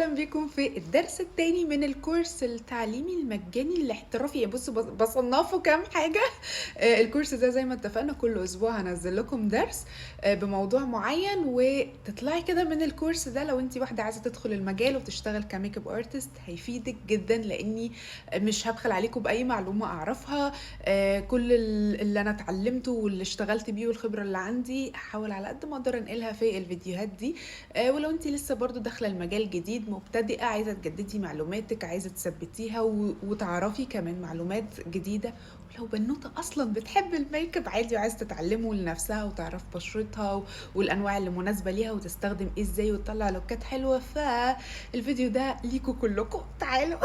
واهلا بيكم في الدرس الثاني من الكورس التعليمي المجاني الاحترافي. بصوا بصنفه كام حاجه. الكورس ده زي ما اتفقنا كل اسبوع هنزل لكم درس بموضوع معين، وتطلعي كده من الكورس ده لو انت واحده عايزه تدخل المجال وتشتغل كميك اب ارتست هيفيدك جدا، لاني مش هبخل عليكم باي معلومه اعرفها. كل اللي انا اتعلمته واللي اشتغلت بيه والخبره اللي عندي هحاول على قد ما اقدر انقلها في الفيديوهات دي. ولو انت لسه برضو داخله المجال جديد مبتدئه عايزه تجددي معلوماتك، عايزه تثبتيها وتعرفي كمان معلومات جديده، ولو بنوته اصلا بتحب الميك اب عادي وعايزه تتعلمه لنفسها وتعرف بشرتها والانواع اللي مناسبه ليها وتستخدم ايه ازاي وتطلع لوكات حلوه، فالفيديو ده ليكوا كلكم. تعالوا.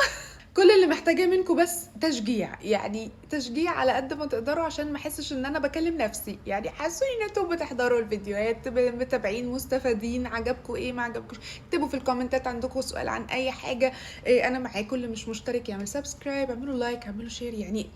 كل اللي محتاجاه منكم بس تشجيع، يعني تشجيع على قد ما تقدروا عشان ما احسش ان انا بكلم نفسي، يعني حاسين ان انتم بتحضروا الفيديوهات متابعين مستفادين، عجبكم ايه ما عجبكوش اكتبوا في الكومنتات عندكم سؤال عن اي حاجه. إيه، انا معاكم. اللي مش مشترك يعمل سبسكرايب، اعملوا لايك، اعملوا شير، يعني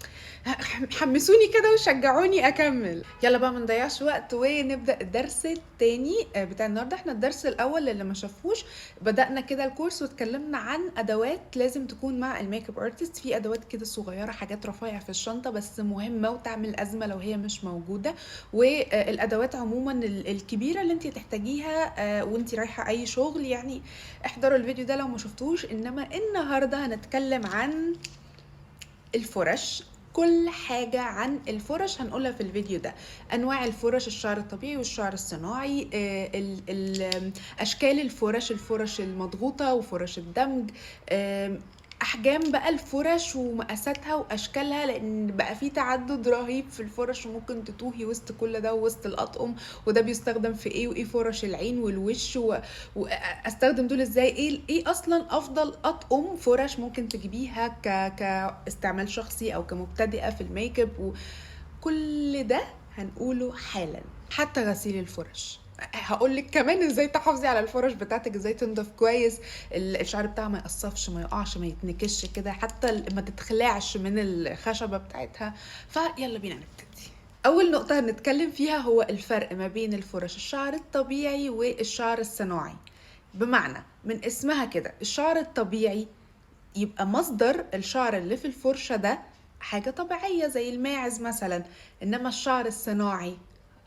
حمسوني كده وشجعوني اكمل. يلا بقى ما نضيعش وقت ونبدا الدرس التاني بتاع النهارده. احنا الدرس الاول اللي ما شافوش بدأنا كده الكورس واتكلمنا عن ادوات لازم تكون مع الميك اب ارتست. في ادوات كده صغيره، حاجات رفيعه في الشنطه بس مهمه وتعمل ازمه لو هي مش موجوده، والادوات عموما الكبيره اللي انت تحتاجيها وانت رايحه اي شغل. يعني احضروا الفيديو ده لو ما شفتوش. انما النهارده هنتكلم عن الفرش. كل حاجة عن الفرش هنقولها في الفيديو ده. انواع الفرش، الشعر الطبيعي والشعر الصناعي، اشكال الفرش، الفرش المضغوطة وفرش الدمج، احجام بقى الفرش ومقاساتها واشكالها، لان بقى في تعدد رهيب في الفرش وممكن تتوهي وسط كل ده ووسط الاطقم، وده بيستخدم في ايه، وايه فرش العين والوش واستخدم دول ازاي، ايه اصلا افضل اطقم فرش ممكن تجيبيها كاستعمال شخصي او كمبتدئه في الميك اب. وكل ده هنقوله حالا، حتى غسيل الفرش. هقول لك كمان ازاي تحافظي على الفرش بتاعتك، ازاي تنضف كويس، الشعر بتاعها ما يقصفش، ما يقعش، ما يتنكش كده، حتى ما تتخلعش من الخشبه بتاعتها. فيلا بينا نبتدي. اول نقطه هنتكلم فيها هو الفرق ما بين الفرش الشعر الطبيعي والشعر الصناعي. بمعنى من اسمها كده، الشعر الطبيعي يبقى مصدر الشعر اللي في الفرشة ده حاجة طبيعية زي الماعز مثلا، انما الشعر الصناعي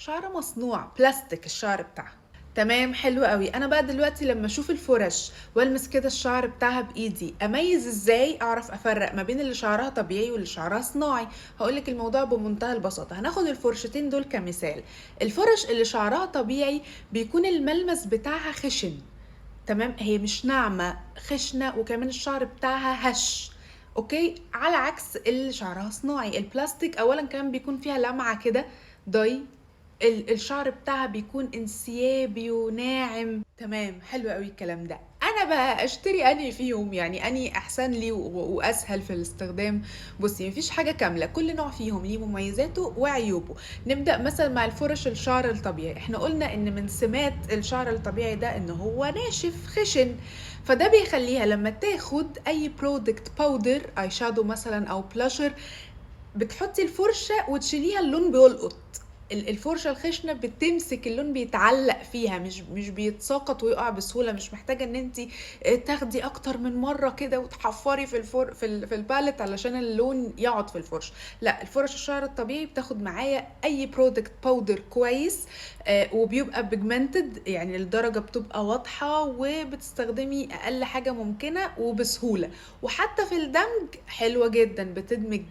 شعر مصنوع بلاستيك الشعر بتاعها. تمام، حلو قوي. انا بقى دلوقتي لما اشوف الفرش والمس كده الشعر بتاعها بايدي، اميز ازاي، اعرف افرق ما بين اللي شعرها طبيعي واللي شعرها صناعي؟ هقولك الموضوع بمنتهى البساطة. هناخد الفرشتين دول كمثال. الفرش اللي شعرها طبيعي بيكون الملمس بتاعها خشن، تمام، هي مش ناعمة، خشنة، وكمان الشعر بتاعها هش. اوكي، على عكس اللي شعرها صناعي، البلاستيك اولا كمان بيكون فيها لمعة كده، ضي، الشعر بتاعها بيكون انسيابي وناعم. تمام، حلو قوي الكلام ده. انا بقى اشتري اني فيهم، يعني اني احسن لي واسهل في الاستخدام؟ بصي، مفيش حاجه كامله، كل نوع فيهم ليه مميزاته وعيوبه. نبدا مثلا مع الفرش الشعر الطبيعي. احنا قلنا ان من سمات الشعر الطبيعي ده ان هو ناشف خشن، فده بيخليها لما تاخد اي برودكت، باودر، اي شادو مثلا او بلاشر، بتحطي الفرشة وتشيليها اللون بيلقط. الفرشة الخشنة بتمسك اللون، بيتعلق فيها، مش بيتساقط ويقع بسهولة. مش محتاجة ان انت تاخدي اكتر من مرة كده وتحفري في الباليت علشان اللون يقعد في الفرش. لا، الفرش الشعر الطبيعي بتاخد معايا اي برودكت باودر كويس، وبيبقى بيجمنتد، يعني الدرجة بتبقى واضحة، وبتستخدمي اقل حاجة ممكنة وبسهولة. وحتى في الدمج حلوة جدا، بتدمج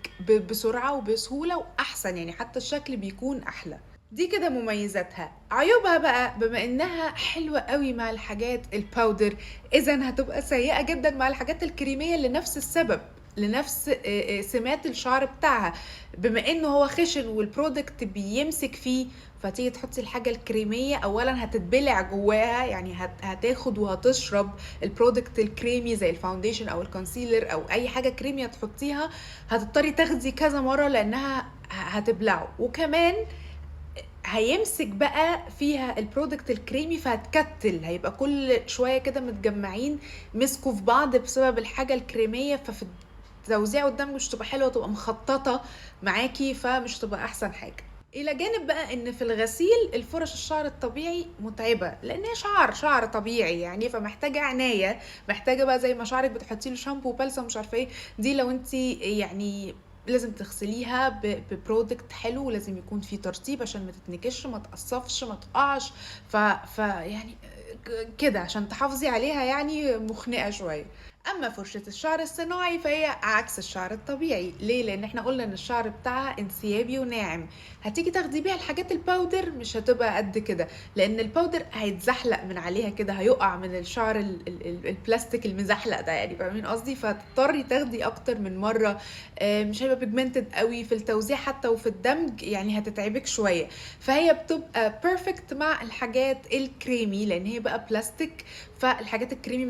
بسرعة وبسهولة وأحسن، يعني حتى الشكل بيكون أحلى. دي كده مميزاتها. عيوبها بقى، بما انها حلوة قوي مع الحاجات الباودر، اذا هتبقى سيئة جدا مع الحاجات الكريمية لنفس السبب، لنفس سمات الشعر بتاعها. بما انه هو خشن والبرودكت بيمسك فيه، فتيجي تحطي الحاجة الكريمية اولا هتتبلع جواها، يعني هتاخد وهتشرب البرودكت الكريمي زي الفاونديشن او الكونسيلر او اي حاجة كريمية تحطيها، هتضطري تاخدي كذا مرة لانها هتبلعه. وكمان هيمسك بقى فيها البرودكت الكريمي فهتكتل، هيبقى كل شوية كده متجمعين مسكوا في بعض بسبب الحاجة الكريمية، ففي التوزيع قدام مش تبقى حلوة، تبقى مخططة معاكي، فمش تبقى احسن حاجة. الى جانب بقى ان في الغسيل الفرش الشعر الطبيعي متعبه، لان هي شعر طبيعي يعني، فمحتاجه عنايه، محتاجه بقى زي ما شعرك بتحطي له شامبو وبلسم مش عارفه ايه، دي لو انت يعني لازم تغسليها ببرودكت حلو، ولازم يكون في ترطيب عشان ما تتنكش، ما تقصفش، ما تقعش. يعني كده عشان تحافظي عليها يعني مخنقه شويه. اما فرشة الشعر الصناعي فهي عكس الشعر الطبيعي. ليه؟ لان احنا قلنا ان الشعر بتاعها انسيابي وناعم، هتيجي تاخدي بيها الحاجات الباودر مش هتبقى قد كده، لان الباودر هيتزحلق من عليها كده، هيقع من الشعر البلاستيك المزحلق ده يعني، فاهمين قصدي؟ فتضطري تاخدي اكتر من مره، مش هيبقى بيجمنتد قوي في التوزيع حتى وفي الدمج، يعني هتتعبك شويه. فهي بتبقى بيرفكت مع الحاجات الكريمي، لان هي بقى بلاستيك، فالحاجات الكريمي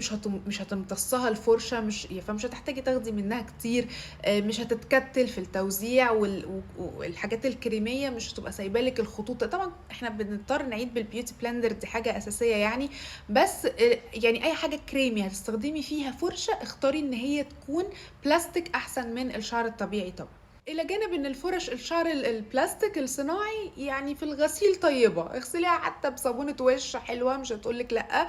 مش هتمتصها الفرشه، فمش هتحتاجي تاخدي منها كتير، مش هتتكتل في التوزيع، والحاجات الكريميه مش هتبقى سايبالك الخطوط. طبعا احنا بنضطر نعيد بالبيوتي بلندر، دي حاجه اساسيه يعني، بس يعني اي حاجه كريمي هتستخدمي فيها فرشه اختاري ان هي تكون بلاستيك احسن من الشعر الطبيعي طبعا. الى جانب ان الفرش الشعر البلاستيك الصناعي يعني في الغسيل طيبه، اغسليها حتى بصابونه وش حلوه مش هتقولك لا،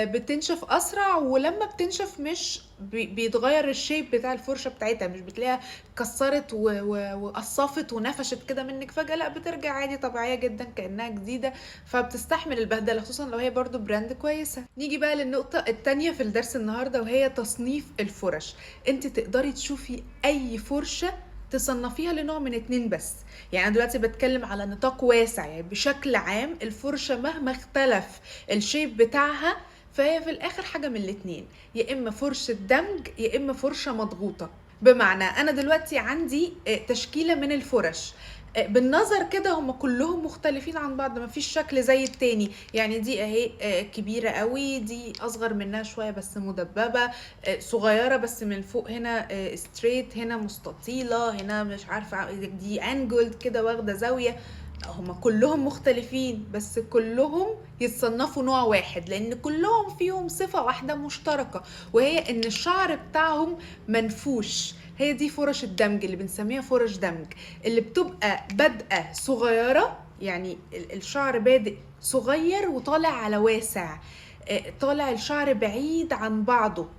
بتنشف اسرع، ولما بتنشف مش بيتغير الشيب بتاع الفرشه بتاعتها، مش بتلاقيها كسرت وقصفت ونفشت كده منك فجاه، لا بترجع عادي طبيعيه جدا كانها جديده، فبتستحمل البهدله، خصوصا لو هي برضو براند كويسه. نيجي بقى للنقطه التانية في الدرس النهارده، وهي تصنيف الفرش. انت تقدري تشوفي اي فرشه تصنفيها لنوع من اتنين بس. يعني انا دلوقتي بتكلم على نطاق واسع، يعني بشكل عام الفرشة مهما اختلف الشيب بتاعها، فهي في الاخر حاجة من الاتنين، يا اما فرشة دمج يا اما فرشة مضغوطة. بمعنى انا دلوقتي عندي تشكيلة من الفرش، بالنظر كده هم كلهم مختلفين عن بعض، مفيش شكل زي التاني، يعني دي اهي كبيرة قوي، دي اصغر منها شوية بس مدببة، صغيرة بس من فوق هنا ستريت، هنا مستطيلة، هنا مش عارفة دي انجلد كده واخدة زاوية. هما كلهم مختلفين بس كلهم يتصنفوا نوع واحد، لان كلهم فيهم صفة واحدة مشتركة، وهي ان الشعر بتاعهم منفوش. هي دي فرش الدمج اللي بنسميها فرش دمج، اللي بتبقى بادئة صغيرة، يعني الشعر بادئ صغير وطالع على واسع، طالع الشعر بعيد عن بعضه.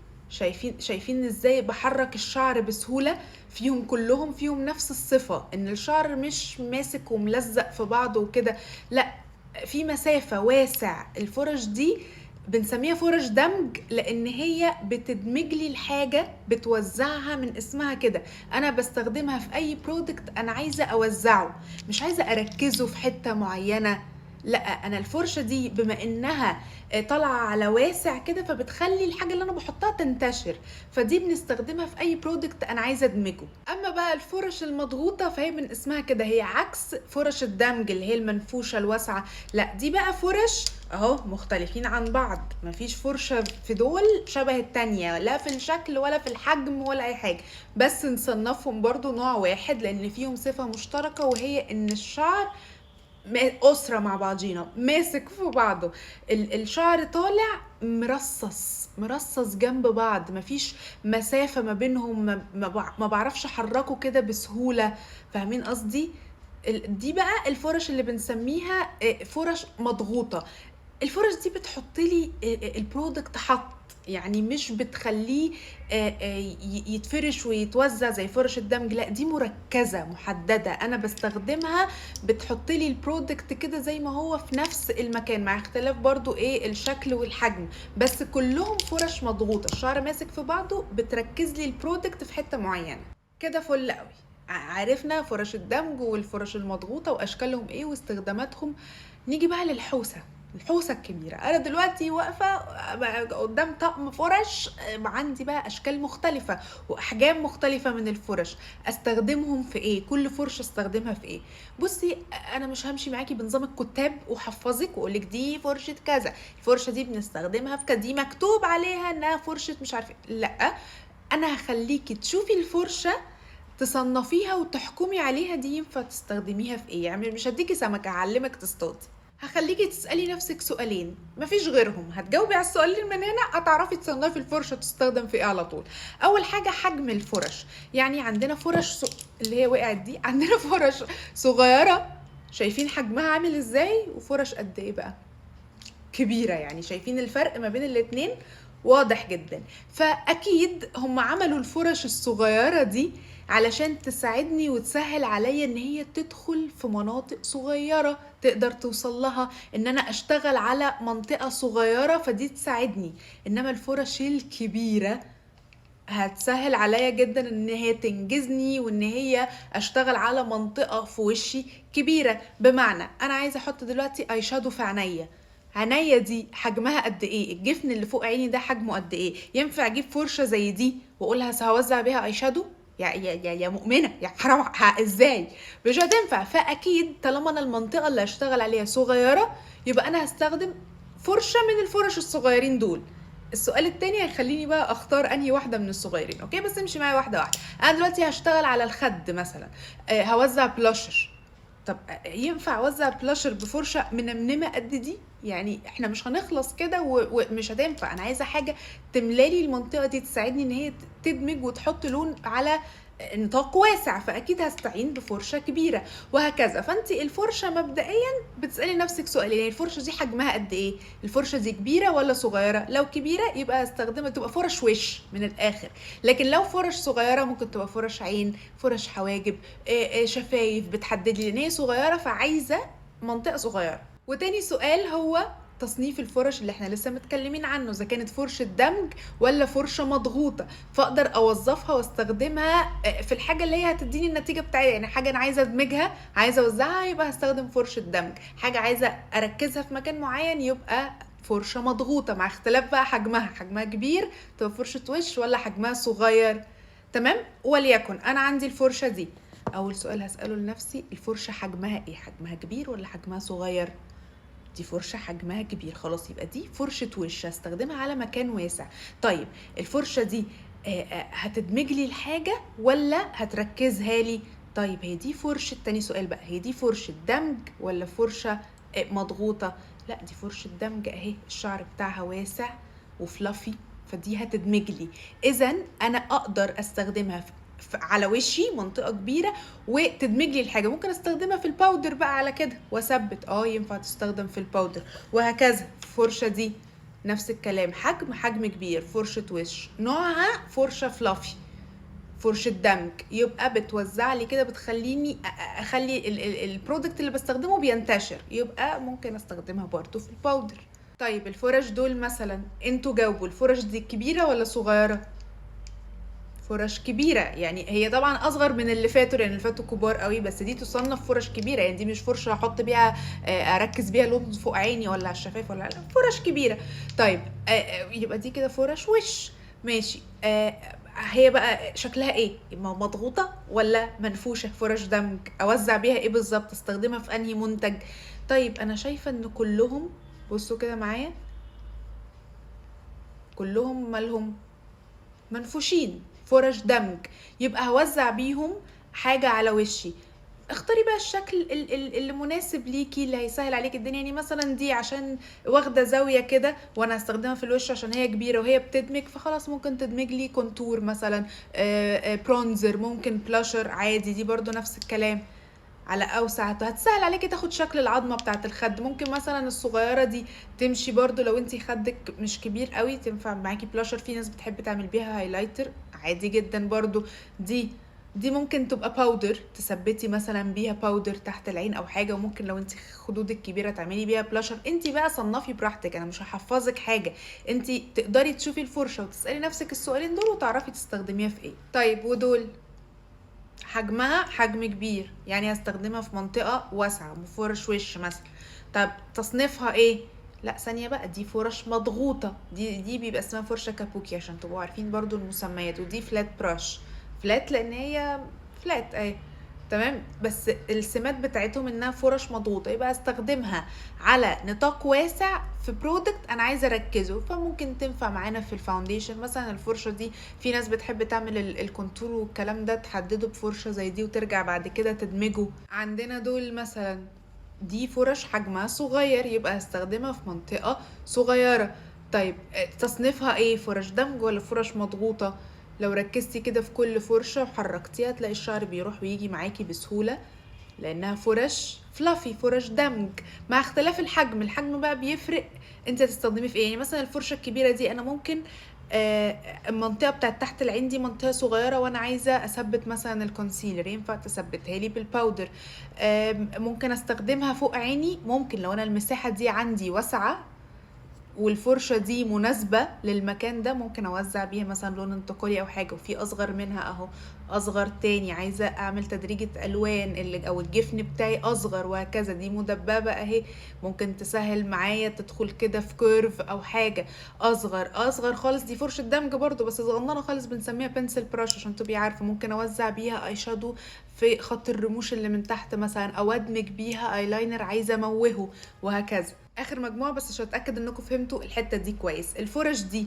شايفين ازاي بحرك الشعر بسهولة؟ فيهم كلهم فيهم نفس الصفة، ان الشعر مش ماسك وملزق في بعضه وكده، لا، في مسافة واسع. الفرش دي بنسميها فرش دمج لان هي بتدمج لي الحاجة، بتوزعها من اسمها كده، انا بستخدمها في اي برودكت انا عايزة اوزعه، مش عايزة اركزه في حتة معينة، لا، انا الفرشة دي بما انها طالعة على واسع كده، فبتخلي الحاجة اللي انا بحطها تنتشر، فدي بنستخدمها في اي برودكت انا عايزة ادمجه. اما بقى الفرش المضغوطة فهي من اسمها كده، هي عكس فرش الدمج اللي هي المنفوشة الواسعة، لا دي بقى فرش اهو مختلفين عن بعض، مفيش فرشة في دول شبه التانية، لا في الشكل ولا في الحجم ولا اي حاجة، بس نصنفهم برضو نوع واحد لان فيهم صفة مشتركة، وهي ان الشعر أسرة مع بعضينا ماسك في بعضه، الشعر طالع مرصص جنب بعض، مفيش مسافة ما بينهم، ما بعرفش احركه كده بسهولة، فاهمين قصدي؟ دي بقى الفرش اللي بنسميها فرش مضغوطة. الفرش دي بتحط لي البرودكت يعني مش بتخليه يتفرش ويتوزع زي فرش الدمج، لا دي مركزة محددة انا بستخدمها، بتحط لي البرودكت كده زي ما هو في نفس المكان، مع اختلاف برضو الشكل والحجم، بس كلهم فرش مضغوطة، الشعر ماسك في بعضه، بتركز لي البرودكت في حتة معينة كده. فل قوي، عرفنا فرش الدمج والفرش المضغوطة واشكالهم واستخداماتهم. نيجي بقى للحوسة، الحوسه الكبيره. انا دلوقتي واقفه قدام طقم فرش، عندي بقى اشكال مختلفه واحجام مختلفه من الفرش، استخدمهم في ايه؟ كل فرشه استخدمها في ايه؟ بصي، انا مش همشي معاكي بنظام الكتاب وحفظك واقولك دي فرشه كذا، الفرشه دي بنستخدمها في كذا، دي مكتوب عليها انها فرشه مش عارفه، لا، انا هخليكي تشوفي الفرشه تصنفيها وتحكمي عليها دي ينفع تستخدميها في ايه. يعني مش هديكي سمكه هعلمك تصطادي، هخليكي تسألي نفسك سؤالين مفيش غيرهم، هتجاوبي على السؤالين من هنا هتعرفي تصنفي الفرشة تستخدم في ايه على طول. اول حاجة حجم الفرش، يعني عندنا فرش اللي هي وقعت دي، عندنا فرش صغيرة شايفين حجمها عامل ازاي؟ وفرش قد ايه بقى؟ كبيرة. يعني شايفين الفرق ما بين الاتنين واضح جدا. فأكيد هم عملوا الفرش الصغيرة دي علشان تساعدني وتسهل عليا ان هي تدخل في مناطق صغيرة تقدر توصل لها، ان انا اشتغل على منطقة صغيرة فدي تساعدني. انما الفرش الكبيرة هتسهل عليا جدا ان هي تنجزني وان هي اشتغل على منطقة في وشي كبيرة. بمعنى انا عايزة احط دلوقتي اي شادو في عينيا دي حجمها قد ايه؟ الجفن اللي فوق عيني ده حجمه قد ايه؟ ينفع اجيب فرشة زي دي واقولها هوزع بيها اي شادو؟ يا مؤمنة، يا حرام، ازاي؟ مش هتنفع. فاكيد طالما انا المنطقة اللي هشتغل عليها صغيرة يبقى انا هستخدم فرشة من الفرش الصغيرين دول. السؤال التاني هيخليني بقى اختار انهي واحده من الصغيرين. اوكي، بس امشي معايا واحده واحده. انا دلوقتي هشتغل على الخد مثلا، هوزع بلاشر. طب ينفع اوزع بلاشر بفرشه منمنمه قد دي؟ يعني احنا مش هنخلص كده ومش هتنفع. انا عايزه حاجه تملالي المنطقه دي، تساعدني ان هي تدمج وتحط لون على نطاق واسع، فاكيد هستعين بفرشه كبيره وهكذا. فانت الفرشه مبدئيا بتسالي نفسك سؤالين: يعني الفرشه دي حجمها قد ايه؟ الفرشه دي كبيره ولا صغيره؟ لو كبيره يبقى استخدمها تبقى فرش وش من الاخر. لكن لو فرش صغيره ممكن تبقى فرش عين، فرش حواجب، شفايف، بتحدد لي ان هي صغيره فعايزه منطقه صغيره. وتاني سؤال هو تصنيف الفرش اللي احنا لسه متكلمين عنه، اذا كانت فرشة دمج ولا فرشة مضغوطة، فاقدر اوظفها واستخدمها في الحاجة اللي هي هتديني النتيجة بتاعتي. يعني حاجة انا عايزة ادمجها، عايزة اوزعها، يبقى هستخدم فرشة دمج. حاجة عايزة اركزها في مكان معين يبقى فرشة مضغوطة، مع اختلاف بقى حجمها كبير تبقى فرشة وش ولا حجمها صغير. تمام. وليكن انا عندي الفرشة دي، اول سؤال هسأله لنفسي: الفرشة حجمها ايه؟ حجمها كبير ولا حجمها صغير؟ دي فرشة حجمها كبير، خلاص يبقى دي فرشة وش هستخدمها على مكان واسع. طيب الفرشة دي هتدمج لي الحاجة ولا هتركزها لي؟ طيب هي دي فرشة، تاني سؤال بقى، هي دي فرشة دمج ولا فرشة مضغوطة؟ لا دي فرشة دمج اهي، الشعر بتاعها واسع وفلافي فدي هتدمج لي. اذا انا اقدر استخدمها على وشي منطقة كبيرة وتدمج لي الحاجة. ممكن استخدمها في الباودر بقى على كده واثبت، ينفع تستخدم في الباودر وهكذا. الفرشة دي نفس الكلام، حجم كبير، فرشة وش، نوعها فرشة فلافي، فرشة دمج، يبقى بتوزع لي كده، بتخليني اخلي البرودكت اللي بستخدمه بينتشر، يبقى ممكن استخدمها برضو في الباودر. طيب الفرش دول مثلا انتوا جاوبوا، الفرش دي كبيرة ولا صغيرة؟ فرش كبيرة. يعني هي طبعا اصغر من اللي فاتوا لان اللي فاتوا كبار قوي، بس دي تصنف فرش كبيرة. يعني دي مش فرشة احط بيها اركز بيها لون فوق عيني ولا على الشفايف ولا لا، فرش كبيرة. طيب يبقى دي كده فرش وش. ماشي. هي بقى شكلها ايه؟ مضغوطة ولا منفوشة؟ فرش دمج اوزع بيها ايه بالظبط؟ استخدمها في انهي منتج؟ طيب انا شايفة ان كلهم، بصوا كده معايا، كلهم مالهم؟ منفوشين، فرش دمج، يبقى هوزع بيهم حاجة على وشي. اختاري بقى الشكل اللي مناسب ليكي، اللي هيسهل عليك الدنيا. يعني مثلا دي عشان واخده زاويه كده وانا هستخدمها في الوش عشان هي كبيره وهي بتدمج، فخلاص ممكن تدمج لي كونتور مثلا، برونزر، ممكن بلاشر عادي، دي برضو نفس الكلام على اوسع، هتسهل عليكي تاخد شكل العظمه بتاعه الخد. ممكن مثلا الصغيره دي تمشي برضو لو انتي خدك مش كبير قوي، تنفع معاكي بلاشر. في ناس بتحب تعمل بيها هايلايتر عادي جدا برضو. دي ممكن تبقى باودر، تثبتي مثلا بيها باودر تحت العين او حاجه. وممكن لو انت خدودك كبيره تعملي بيها بلاشر. انت بقى صنفي براحتك، انا مش هحفظك حاجه، انت تقدري تشوفي الفرشه وتسالي نفسك السؤالين دول وتعرفي تستخدميها في ايه. طيب ودول حجمها حجم كبير، يعني هستخدمها في منطقة واسعة، فرش وش مثلا. طب تصنيفها ايه؟ لا ثانية بقى، دي فرش مضغوطة، دي بيبقى اسمها فرشة كابوكي عشان تبقوا عارفين برضو المسميات. ودي فلات براش، فلات لان هي فلات اهي. تمام. بس السمات بتاعتهم انها فرش مضغوطه، يبقى استخدمها على نطاق واسع في برودكت انا عايزه اركزه. فممكن تنفع معانا في الفاونديشن مثلا. الفرشه دي في ناس بتحب تعمل الكونتور والكلام ده، تحدده بفرشه زي دي وترجع بعد كده تدمجه. عندنا دول مثلا، دي فرش حجمها صغير، يبقى هستخدمها في منطقه صغيره. طيب تصنيفها ايه؟ فرش دمج ولا فرش مضغوطه؟ لو ركزتي كده في كل فرشة وحركتيها تلاقي الشعر بيروح ويجي معاكي بسهولة. لانها فرش فلافي، فرش دمج، مع اختلاف الحجم. الحجم بقى بيفرق انت هتستخدميه في ايه. يعني مثلا الفرشه الكبيره دي انا ممكن المنطقه بتاعت تحت العين دي منطقه صغيره، وانا عايزه اثبت مثلا الكونسيلر، ينفع تثبتها لي بالباودر. ممكن استخدمها فوق عيني، ممكن لو انا المساحه دي عندي واسعه والفرشة دي مناسبة للمكان ده، ممكن اوزع بيها مثلا لون انتقالي او حاجة. وفي اصغر منها اهو، اصغر تاني عايزة اعمل تدريجة الوان اللي او الجفن بتاعي اصغر، وهكذا. دي مدببة اهي، ممكن تسهل معايا تدخل كده في كيرف او حاجة. اصغر خالص دي فرشة دمج برضو بس صغننة خالص، بنسميها بنسل براش عشان تبقي عارفة. ممكن اوزع بيها اي شادو في خط الرموش اللي من تحت مثلا، او ادمج بيها ايلاينر عايزة اموهه، وهكذا. اخر مجموعة بس عشان اتأكد انكم فهمتوا الحتة دي كويس. الفرش دي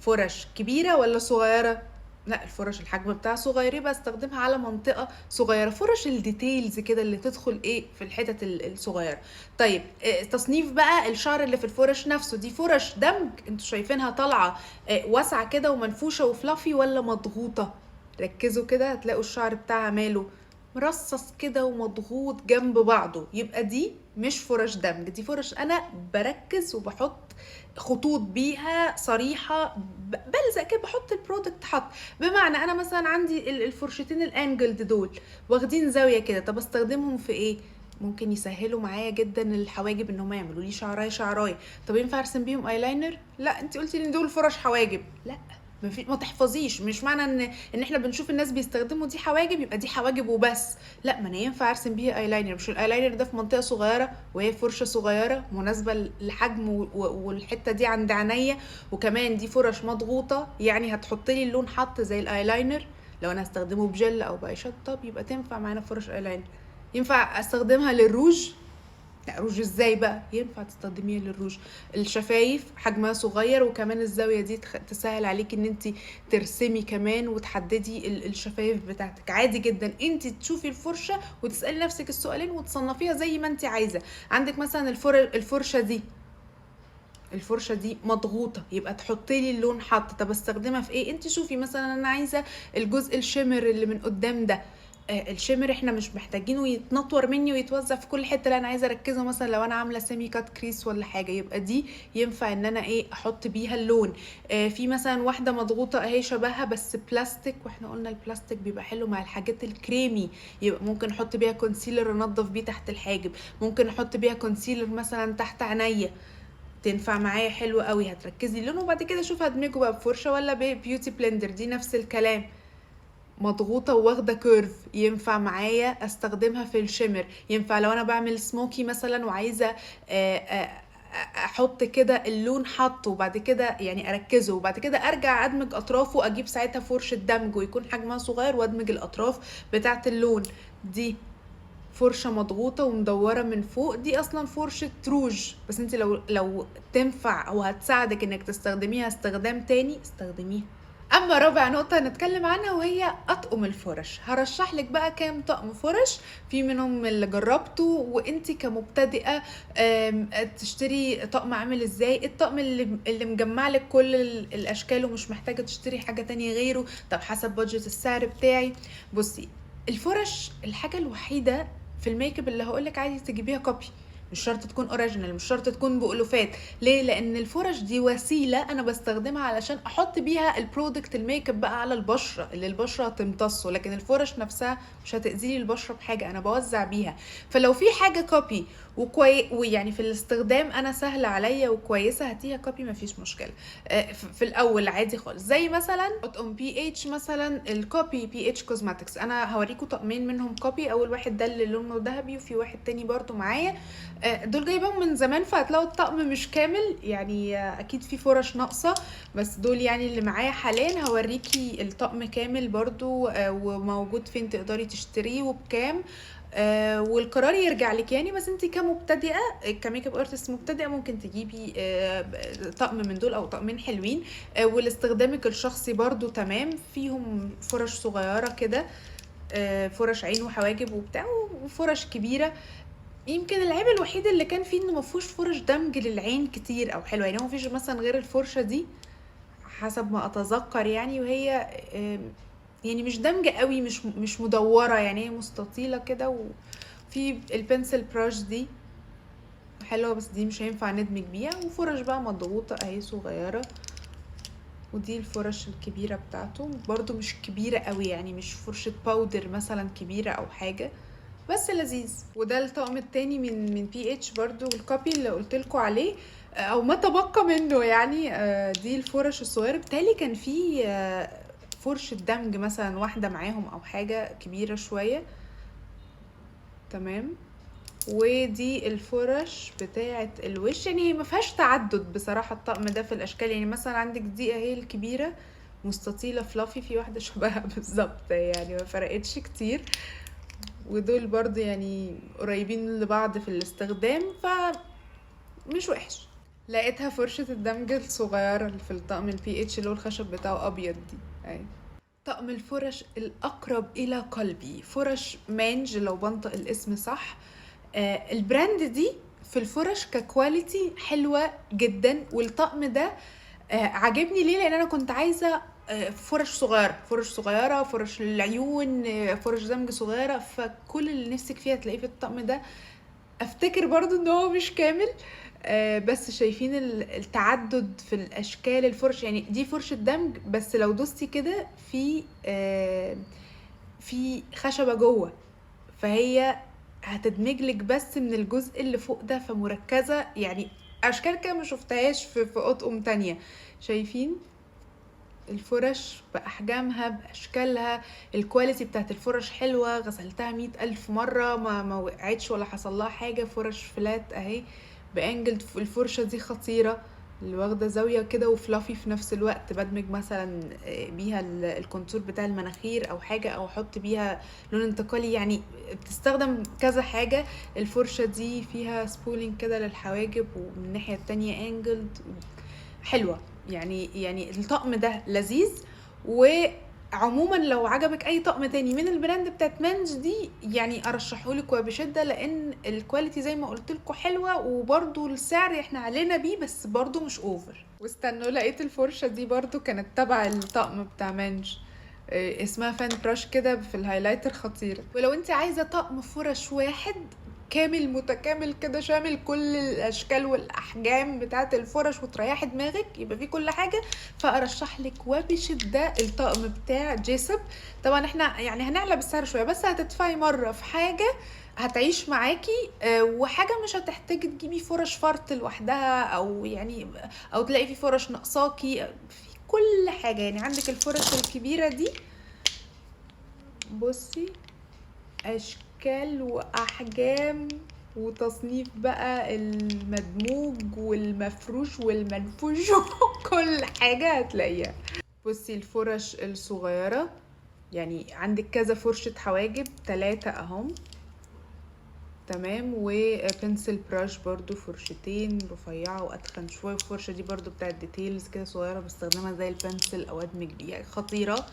فرش كبيرة ولا صغيرة؟ لا، الفرش الحجم بتاعها صغير، يبقى استخدمها على منطقة صغيرة. فرش الديتيلز كده اللي تدخل ايه في الحتت الصغيرة. طيب تصنيف بقى الشعر اللي في الفرش نفسه. دي فرش دمج، انتوا شايفينها طالعة واسعة كده ومنفوشة وفلافي، ولا مضغوطة؟ ركزوا كده هتلاقوا الشعر بتاعها ماله مرصص كده ومضغوط جنب بعضه، يبقى دي مش فرش دمج، دي فرش انا بركز وبحط خطوط بيها صريحة، بلزق كده، بحط البرودكت حط. بمعنى انا مثلا عندي الفرشتين الانجلد دول واخدين زاوية كده، طب استخدمهم في ايه؟ ممكن يسهلوا معايا جدا الحواجب، ان هم يعملوا لي شعرايه. طب ينفع ارسم بيهم ايلاينر؟ لا، انت قلتي ان دول فرش حواجب، لا. ما تحفظيش، مش معنى ان احنا بنشوف الناس بيستخدموا دي حواجب يبقى دي حواجب وبس. لا، ما انا ينفع ارسم بيها ايلاينر. مش الايلاينر ده في منطقه صغيره وهي فرشه صغيره مناسبه لحجم والحته دي عند عينيا، وكمان دي فرش مضغوطه، يعني هتحط لي اللون حط زي الايلاينر. لو انا هستخدمه بجل او باي شطب يبقى تنفع معانا فرش ايلاينر. ينفع استخدمها للروج؟ لا، روج ازاي بقى؟ ينفع تستخدميها للروج. الشفايف حجمها صغير، وكمان الزاويه دي تسهل عليك ان انت ترسمي كمان وتحددي الشفايف بتاعتك. عادي جدا انت تشوفي الفرشه وتسالي نفسك السؤالين وتصنفيها زي ما انت عايزه. عندك مثلا الفرشه دي مضغوطه، يبقى تحطي لي اللون حط. طب استخدمها في ايه؟ انت شوفي مثلا انا عايزه الجزء الشمر اللي من قدام ده. الشمر احنا مش محتاجينه يتنطور مني ويتوزع في كل حته، لا انا عايزه اركزه مثلا لو انا عامله سيمي كات كريس ولا حاجه، يبقى دي ينفع ان انا احط بيها اللون. في مثلا واحده مضغوطه اهي شبهها بس بلاستيك، واحنا قلنا البلاستيك بيبقى حلو مع الحاجات الكريمي، يبقى ممكن احط بيها كونسيلر انضف بيه تحت الحاجب. ممكن احط بيها كونسيلر مثلا تحت عينيا، تنفع معايا حلو قوي. هتركزي اللون وبعد كده اشوف هدمجه بقى بفرشه ولا ببيوتي بلندر، دي نفس الكلام. مضغوطه واخده كيرف، ينفع معايا استخدمها في الشمر. ينفع لو انا بعمل سموكي مثلا وعايزه احط كده اللون حطه وبعد كده يعني اركزه، وبعد كده ارجع ادمج اطرافه، اجيب ساعتها فرشه دمج ويكون حجمها صغير وادمج الاطراف بتاعه اللون. دي فرشه مضغوطه ومدوره من فوق، دي اصلا فرشه روج، بس انت لو تنفع او هتساعدك انك تستخدميها استخدام تاني استخدميها. اما رابع نقطه هنتكلم عنها وهي اطقم الفرش. هرشح لك بقى كام طقم فرش، في منهم اللي جربته وانت كمبتدئه تشتري طقم عامل ازاي. الطقم اللي مجمع لك كل الاشكال ومش محتاجه تشتري حاجه تانية غيره. طب حسب بادجت السعر بتاعي. بصي، الفرش الحاجه الوحيده في الميك اب اللي هقولك عادي تجيبيها كوبي، مش شرط تكون اوريجينال، مش شرط تكون بألوفات. ليه؟ لان الفرش دي وسيله انا بستخدمها علشان احط بيها البرودكت الميك اب بقى على البشره اللي البشره هتمتصه، لكن الفرش نفسها مش هتاذي لي البشره بحاجه، انا بوزع بيها. فلو في حاجه كوبي ويعني في الاستخدام انا سهله عليا وكويسه، هاتيها كوبي مفيش مشكله. في الاول عادي خالص، زي مثلا اطقم بي اتش مثلا، الكوبي بي اتش كوزماتكس. انا هوريكم طقمين منهم كوبي. اول واحد ده اللي لونه ذهبي، وفي واحد تاني برضو معايا. دول جايبهم من زمان، فهتلاقوا الطقم مش كامل يعني، اكيد في فرش ناقصه، بس دول يعني اللي معايا حاليا. هوريكي الطقم كامل برضو وموجود فين تقدري تشتريه وبكام. والقرار يرجع لك يعني، بس انت كمبتدئه كميك اب ارتست مبتدئه ممكن تجيبي طقم من دول او طقمين حلوين. ولاستخدامك الشخصي برضو تمام. فيهم فرش صغيره كده، فرش عين وحواجب وبتاع، وفرش كبيره. يمكن العيب الوحيد اللي كان فيه انه مفهوش فرش دمج للعين كتير او حلوه، يعني هو مفيش مثلا غير الفرشه دي حسب ما اتذكر يعني، وهي يعني مش دمجة قوي، مش مدورة، يعني هي مستطيلة كده. وفي البنسل براش دي حلوة، بس دي مش هينفع ندمج بيها. وفرش بقى مضغوطة اهي صغيرة، ودي الفرش الكبيرة بتاعته برضو مش كبيرة قوي، يعني مش فرشة باودر مثلا كبيرة او حاجة، بس لذيذ. وده الطقم التاني من بي اتش برضو، الكوبي اللي قلتلكوا عليه او ما تبقى منه يعني. دي الفرش الصغيرة بتالي كان في فرشة دمج مثلا واحدة معاهم او حاجة كبيرة شوية. تمام. ودي الفرش بتاعه الوش، يعني هي ما فيهاش تعدد بصراحه الطقم ده في الاشكال. يعني مثلا عندك دي اهي الكبيره مستطيله فلافي، في واحده شبهها بالظبط، يعني ما فرقتش كتير. ودول برضو يعني قريبين لبعض في الاستخدام، فمش وحش. لقيتها فرشة الدمج الصغيرة اللي في الطقم البي اتش اللي هو الخشب بتاعه ابيض دي اهي. طقم الفرش الأقرب إلى قلبي فرش مانج، لو بنطق الاسم صح. البراند دي في الفرش ككواليتي حلوة جدا. والطقم ده عجبني ليه؟ لأن أنا كنت عايزة فرش صغيرة، فرش للعيون، فرش دمج صغيرة. فكل اللي نفسك فيها تلاقيه في الطقم ده. افتكر برضو ان هو مش كامل، بس شايفين التعدد في الاشكال الفرش. يعني دي فرشة دمج، بس لو دوستي كده في خشبة جوه، فهي هتدمجلك بس من الجزء اللي فوق ده، فمركزة. يعني اشكال كده ما شفتهاش في اطقم تانية. شايفين الفرش بأحجامها بأشكالها، الكواليتي بتاعت الفرش حلوة، غسلتها 100,000 مرة ما وقعتش ولا حصل لها حاجة. فرش فلات اهي بانجل. الفرشة دي خطيرة، اللي واخدة زاوية كده وفلافي في نفس الوقت. بدمج مثلا بيها الكونتور بتاع المناخير او حاجة، او احط بيها لون انتقالي، يعني بتستخدم كذا حاجة. الفرشة دي فيها سبولينج كده للحواجب، ومن الناحية التانية انجلد، حلوة. يعني الطقم ده لذيذ. وعموما لو عجبك اي طقم تاني من البراند بتاعت مانج دي، يعني ارشحهولك وبشدة، لان الكواليتي زي ما قلتلكوا حلوة، وبرضو السعر احنا علينا بيه، بس برضو مش اوفر. واستنوا، لقيت الفرشة دي برضو كانت تبع الطقم بتاع مانج، اسمها فان براش كده في الهايلايتر، خطيرة. ولو انت عايزة طقم فرش واحد كامل متكامل كده، شامل كل الاشكال والاحجام بتاعه الفرش، وتريحي دماغك يبقى فيه كل حاجه، فارشح لك وبشده الطقم بتاع جيسب. طبعا احنا يعني هنعلى بالسعر شويه، بس هتدفعي مره في حاجه هتعيش معاكي، وحاجه مش هتحتاجي تجيبي فرش فرط لوحدها، او يعني او تلاقي في فرش ناقصاكي في كل حاجه. يعني عندك الفرش الكبيره دي، بصي اشكال واحجام وتصنيف بقى، المدموج والمفروش والمنفوش كل حاجة هتلاقيها. بصي الفرش الصغيرة، يعني عندك كذا فرشة حواجب 3 اهم. تمام. وبنسل براش برضو فرشتين رفيعة واتخن شوية. الفرشة دي برضو بتاعت ديتيلز كده صغيرة، بستخدمها زي البنسل او ادمج بيها، خطيرة.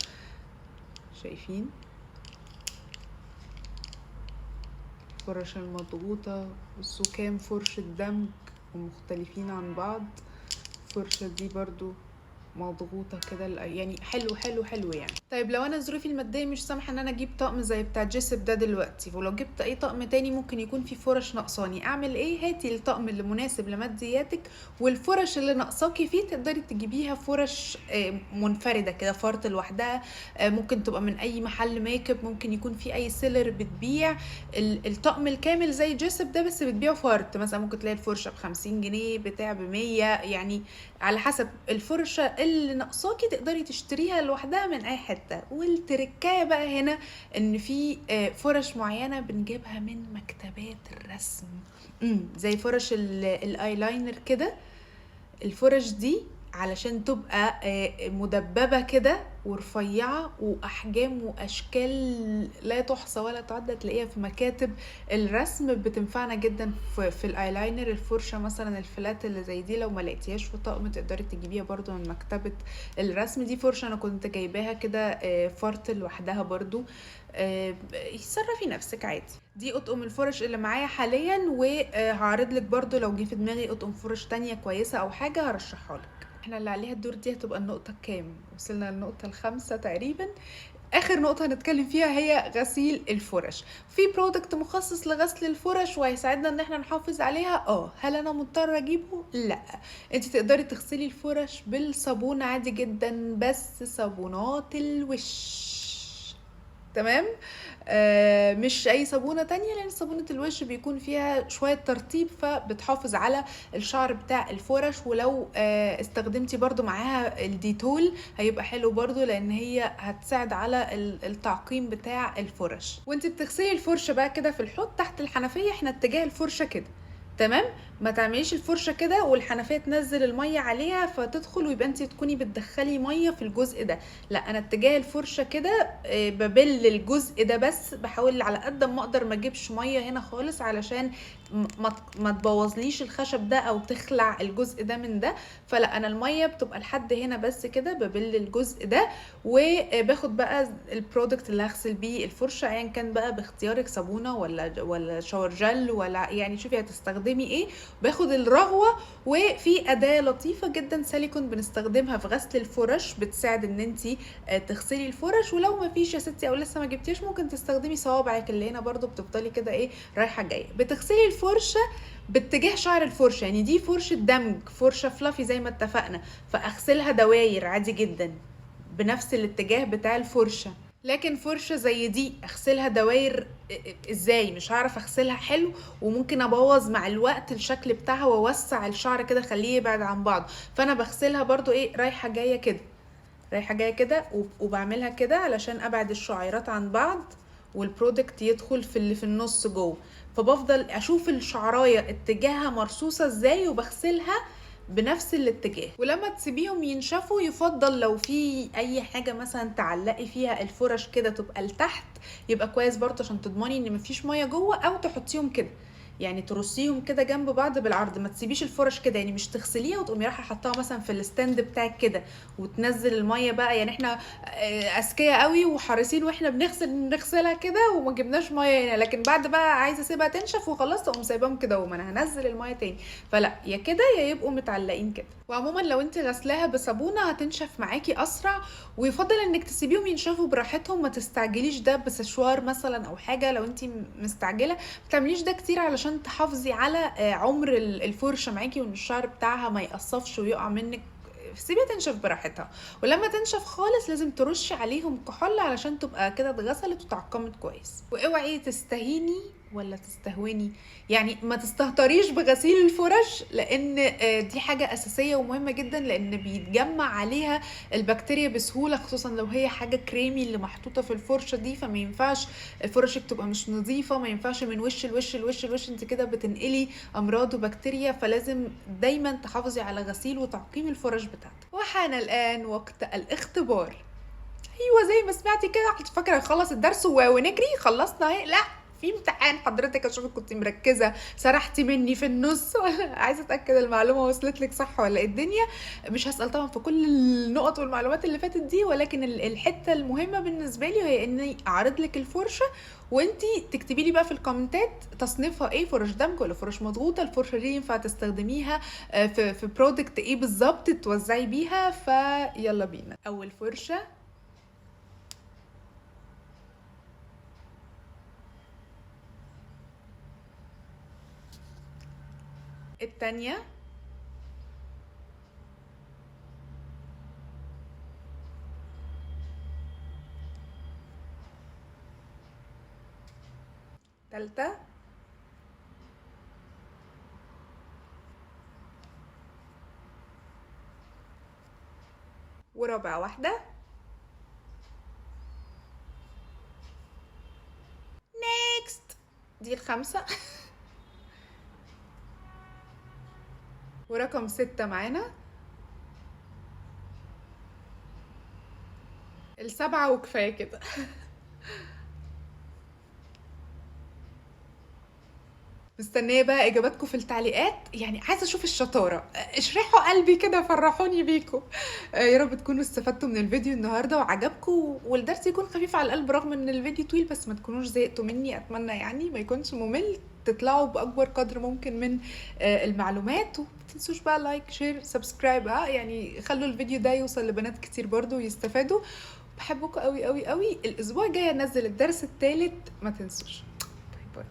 شايفين الفرش المضغوطة، بصوا كام فرشة دمج ومختلفين عن بعض. الفرشة دي برضو مضغوطة كده، يعني حلو يعني. طيب لو انا ظروفي المادية مش سامحة ان انا اجيب طقم زي بتاع جيسب ده دلوقتي، ولو جبت اي طقم تاني ممكن يكون فيه فرش ناقصاني، اعمل ايه؟ هاتي الطقم اللي مناسب لمادياتك، والفرش اللي ناقصاكي فيه تقدري تجيبيها فرش منفردة كده، فرط لوحدها. ممكن تبقى من اي محل ميك اب، ممكن يكون في اي سيلر بتبيع الطقم الكامل زي جيسب ده، بس بتبيعه فرط. مثلا ممكن تلاقي الفرشة ب50 جنيه، بتاع ب100، يعني على حسب الفرشة اللي ناقصاكي تقدري تشتريها لوحدها من اي حتة. والتركاية بقى هنا ان في فرش معينة بنجيبها من مكتبات الرسم، زي فرش الايلاينر كده. الفرش دي علشان تبقى مدببة كده ورفيعة وأحجام وأشكال لا تحصى ولا تعد، تلاقيها في مكاتب الرسم، بتنفعنا جدا في الايلاينر. الفرشة مثلا الفلات اللي زي دي لو ما لقيتيهاش في طقم تقدري تجيبيها برضو من مكتبة الرسم. دي فرشة أنا كنت جايباها كده فرط لوحدها برضو. يتصرفي نفسك عادي. دي اطقم الفرش اللي معايا حاليا، وهعرض لك برضو لو جه في دماغي اطقم فرش تانية كويسة او حاجة هرشحها لك. احنا اللي عليها الدور دي هتبقى النقطة كام؟ وصلنا للنقطة ال5 تقريبا. اخر نقطة هنتكلم فيها هي غسيل الفرش. في برودكت مخصص لغسل الفرش وهيساعدنا ان احنا نحافظ عليها. هل انا مضطرة اجيبه؟ لا. انت تقدري تغسلي الفرش بالصابون عادي جدا، بس صابونات الوش. تمام. مش اي صابونه تانية، لان صابونه الوش بيكون فيها شويه ترطيب فبتحافظ على الشعر بتاع الفرش. ولو استخدمتي برضو معاها الديتول هيبقى حلو برضو، لان هي هتساعد على التعقيم بتاع الفرش. وانت بتغسلي الفرشه بقى كده في الحوض تحت الحنفيه، احنا اتجاه الفرشه كده. تمام. ما تعمليش الفرشه كده والحنفيه تنزل الميه عليها فتدخل ويبقى انت تكوني بتدخلي ميه في الجزء ده. لا، انا اتجاه الفرشه كده، ببل الجزء ده بس، بحاول على قد ما اقدر ما اجيبش ميه هنا خالص علشان ما تبوظليش الخشب ده او تخلع الجزء ده من ده. فلا، انا الميه بتبقى لحد هنا بس كده، ببل الجزء ده وباخد بقى البرودكت اللي هغسل بيه الفرشه، ايا كان بقى باختيارك، صابونه ولا شاور جل، ولا يعني شوفي هتستخدمي ايه. باخد الرغوه. وفي اداه لطيفه جدا سيليكون بنستخدمها في غسل الفرش، بتساعد ان انتي تغسلي الفرش. ولو ما فيش يا ستي او لسه ما جبتيش، ممكن تستخدمي صوابعك اللي هنا برضو، بتفضلي كده ايه رايحه جايه بتغسلي الفرشه باتجاه شعر الفرشه. يعني دي فرشه دمج، فرشه فلافي زي ما اتفقنا، فاغسلها دواير عادي جدا بنفس الاتجاه بتاع الفرشه. لكن فرشه زي دي اغسلها دواير ازاي؟ مش هعرف اغسلها حلو، وممكن ابوظ مع الوقت الشكل بتاعها واوسع الشعر كده اخليه يبعد عن بعض. فانا بغسلها برضو ايه رايحه جايه كده، رايحه جايه كده، وبعملها كده علشان ابعد الشعيرات عن بعض والبرودكت يدخل في اللي في النص جوه. فبفضل اشوف الشعرايه اتجاهها مرصوصه ازاي وبغسلها بنفس الاتجاه. ولما تسيبيهم ينشفوا، يفضل لو في اي حاجه مثلا تعلقي فيها الفرش كده تبقى لتحت، يبقى كويس برضه عشان تضمني ان مفيش ميه جوه، او تحطيهم كده يعني ترصيهم كده جنب بعض بالعرض. ما تسيبيش الفرش كده، يعني مش تغسليها وتقومي رايحه حطاها مثلا في الستاند بتاعك كده وتنزل الميه بقى. يعني احنا اذكياء قوي وحريصين واحنا بنغسلها كده وما جبناش ميه هنا، لكن بعد بقى عايزه اسيبها تنشف وخلاص اقوم سايباهم كده وما انا هنزل الميه تاني. فلا، يا كده يا يبقوا متعلقين كده. وعموما لو انت غسلاها بصابونه هتنشف معاكي اسرع، ويفضل انك تسيبيهم ينشفوا براحتهم، ما تستعجليش ده بسشوار مثلا او حاجه. لو انت مستعجله ما تعمليش ده كتير علشان تحافظي على عمر الفرشه معاكي، وان الشعر بتاعها ما يقصفش ويقع منك. سيبيها تنشف براحتها، ولما تنشف خالص لازم ترشي عليهم كحول علشان تبقى كده اتغسلت وتعقمت كويس. واوعي تستهيني ولا تستهوني، يعني ما تستهتريش بغسيل الفرش، لان دي حاجة اساسية ومهمة جدا، لان بيتجمع عليها البكتيريا بسهولة، خصوصا لو هي حاجة كريمي اللي محطوطة في الفرشة دي. فما ينفعش فرشك تبقى مش نظيفة، ما ينفعش من وش لوش لوش لوش، انت كده بتنقلي امراض وبكتيريا. فلازم دايما تحافظي على غسيل وتعقيم الفرش بتاعتك. وحان الان وقت الاختبار. ايوه زي ما سمعتي كده، كنت فاكره نخلص الدرس ونجري، خلصنا اهي. لا، في امتحان حضرتك، اشوفك كنت مركزه سرحتي مني في النص ولا عايزه اتاكد المعلومه وصلت لك صح ولا ايه الدنيا. مش هسال طبعا في كل النقط والمعلومات اللي فاتت دي، ولكن الحته المهمه بالنسبه لي هي اني اعرض لك الفرشه وانتي تكتبي لي بقى في الكومنتات تصنيفها ايه، فرش دمج ولا فرش مضغوطه، الفرشه دي ينفع تستخدميها في برودكت ايه بالظبط توزعي بيها. فيلا بينا. اول فرشه، التانية، تالتة، ورابع واحدة، نيكست، دي الخامسة ورقم 6 معانا، السبعة وكفاية كده. مستنية بقى اجاباتكم في التعليقات، يعني عايزة اشوف الشطارة، اشرحوا قلبي كده، فرحوني بيكم. يا رب تكونوا استفدتوا من الفيديو النهاردة وعجبكم، والدرس يكون خفيف على القلب رغم ان الفيديو طويل، بس ما تكونوش زهقتوا مني. اتمنى يعني ما يكونش ممل، تطلعوا باكبر قدر ممكن من المعلومات. ومتنسوش بقى لايك شير سبسكرايب، يعني خلوا الفيديو ده يوصل لبنات كتير برضو ويستفادوا. باحبكم أوي، أوي، أوي، الأسبوع الجاي هانزّل الدرس التالت ما تنسوش. باي، باي.